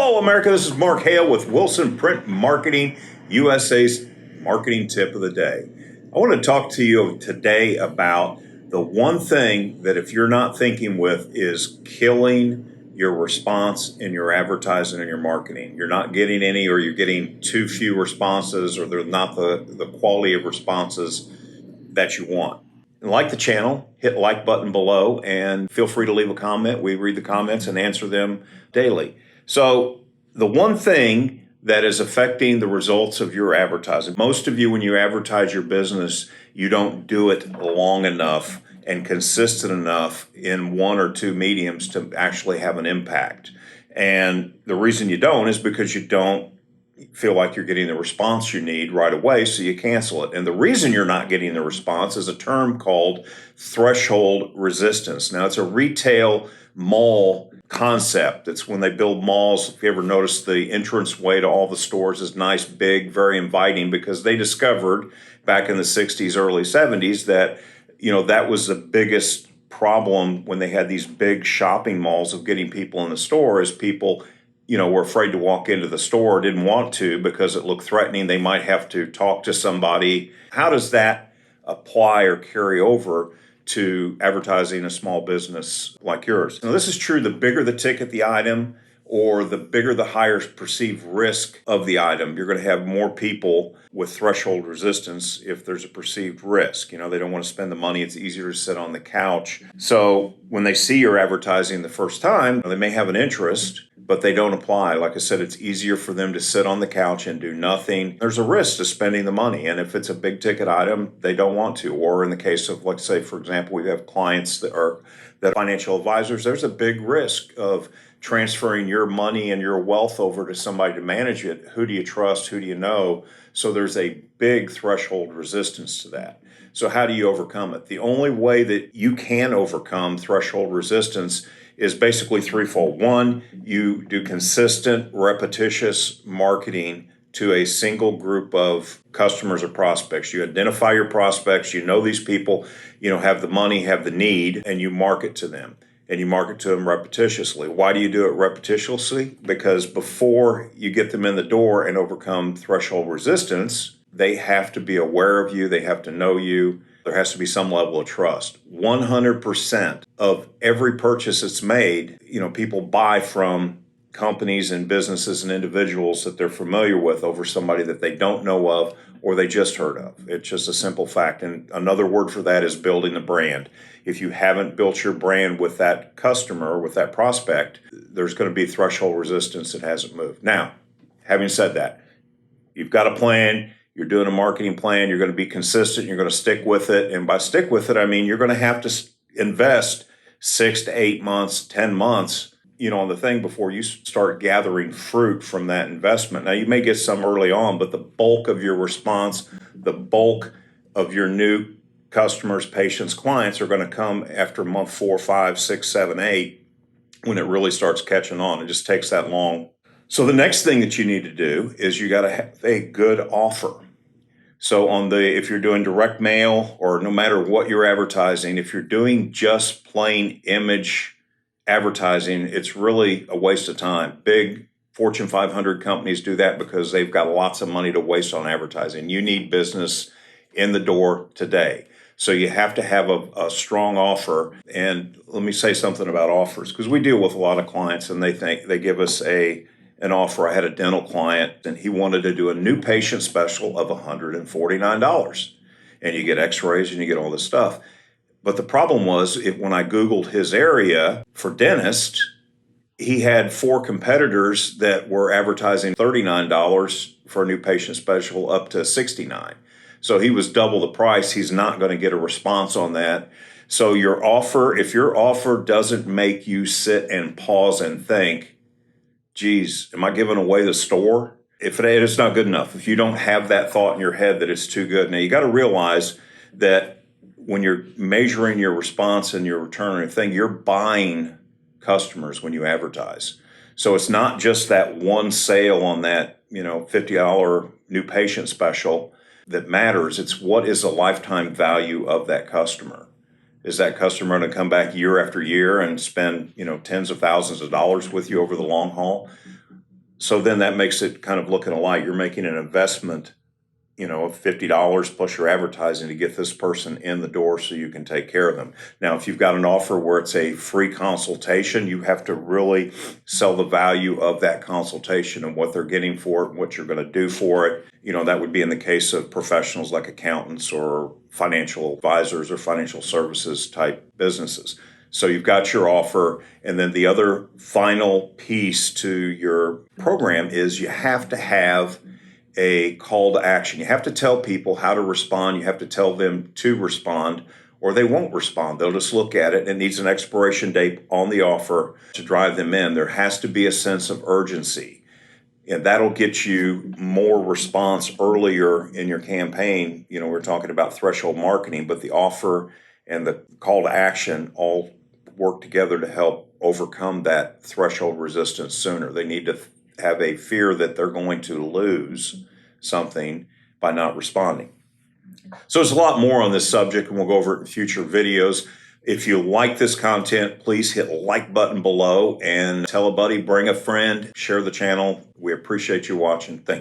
Hello, America. This is Mark Hale with Wilson Print Marketing, USA's marketing tip of the day. I want to talk to you today about the one thing that if you're not thinking with is killing your response in your advertising and your marketing. You're not getting any, or you're getting too few responses, or they're not the quality of responses that you want. And like the channel, hit the like button below and feel free to leave a comment. We read the comments and answer them daily. So the one thing that is affecting the results of your advertising, most of you, when you advertise your business, you don't do it long enough and consistent enough in one or two mediums to actually have an impact. And the reason you don't is because you don't feel like you're getting the response you need right away, so you cancel it. And the reason you're not getting the response is a term called threshold resistance. Now, it's a retail mall concept. It's when they build malls. If you ever notice, the entranceway to all the stores is nice, big, very inviting, because they discovered back in the 60s, early 70s that, that was the biggest problem when they had these big shopping malls of getting people in the store, is people were afraid to walk into the store, didn't want to because it looked threatening. They might have to talk to somebody. How does that apply or carry over to advertising a small business like yours? Now, this is true the bigger the ticket the item, or the bigger the higher perceived risk of the item. You're going to have more people with threshold resistance if there's a perceived risk. They don't want to spend the money. It's easier to sit on the couch. So when they see your advertising the first time, they may have an interest, but they don't apply. Like I said, it's easier for them to sit on the couch and do nothing. There's a risk to spending the money. And if it's a big ticket item, they don't want to. Or in the case of, let's say, for example, we have clients that are financial advisors, there's a big risk of transferring your money and your wealth over to somebody to manage it. Who do you trust? Who do you know? So there's a big threshold resistance to that. So how do you overcome it? The only way that you can overcome threshold resistance is basically threefold. One, you do consistent, repetitious marketing to a single group of customers or prospects. You identify your prospects, you know these people, have the money, have the need, and you market to them. And you market to them repetitiously. Why do you do it repetitiously? Because before you get them in the door and overcome threshold resistance, they have to be aware of you, they have to know you. There has to be some level of trust. 100% of every purchase that's made, people buy from companies and businesses and individuals that they're familiar with over somebody that they don't know of or they just heard of. It's just a simple fact. And another word for that is building the brand. If you haven't built your brand with that customer, with that prospect, there's going to be threshold resistance that hasn't moved. Now, having said that, you've got a plan. You're doing a marketing plan. You're going to be consistent. You're going to stick with it. And by stick with it, I mean you're going to have to invest 6 to 8 months, 10 months, on the thing before you start gathering fruit from that investment. Now, you may get some early on, but the bulk of your response, the bulk of your new customers, patients, clients are going to come after month 4, 5, 6, 7, 8, when it really starts catching on. It just takes that long. So the next thing that you need to do is you got to have a good offer. So if you're doing direct mail, or no matter what you're advertising, if you're doing just plain image advertising, it's really a waste of time. Big Fortune 500 companies do that because they've got lots of money to waste on advertising. You need business in the door today. So you have to have a strong offer. And let me say something about offers, because we deal with a lot of clients and they give us an offer. I had a dental client and he wanted to do a new patient special of $149. And you get x-rays and you get all this stuff. But the problem was, when I Googled his area for dentist, he had 4 competitors that were advertising $39 for a new patient special up to $69. So he was double the price. He's not going to get a response on that. So if your offer doesn't make you sit and pause and think, geez, am I giving away the store? If it's not good enough, if you don't have that thought in your head that it's too good. Now, you got to realize that when you're measuring your response and your return on your thing, you're buying customers when you advertise. So it's not just that one sale on that, $50 new patient special that matters. It's what is the lifetime value of that customer. Is that customer going to come back year after year and spend, tens of thousands of dollars with you over the long haul? So then that makes it kind of look in a light. You're making an investment, of $50 plus your advertising to get this person in the door so you can take care of them. Now, if you've got an offer where it's a free consultation, you have to really sell the value of that consultation and what they're getting for it and what you're going to do for it. That would be in the case of professionals like accountants or financial advisors or financial services type businesses. So you've got your offer, and then the other final piece to your program is you have to have a call to action. You have to tell people how to respond. You have to tell them to respond, or they won't respond. They'll just look at it. It needs an expiration date on the offer to drive them in. There has to be a sense of urgency, and that'll get you more response earlier in your campaign. We're talking about threshold marketing, but the offer and the call to action all work together to help overcome that threshold resistance sooner. They need to have a fear that they're going to lose something by not responding. So there's a lot more on this subject, and we'll go over it in future videos. If you like this content, please hit the like button below and tell a buddy, bring a friend, share the channel. We appreciate you watching. Thank you.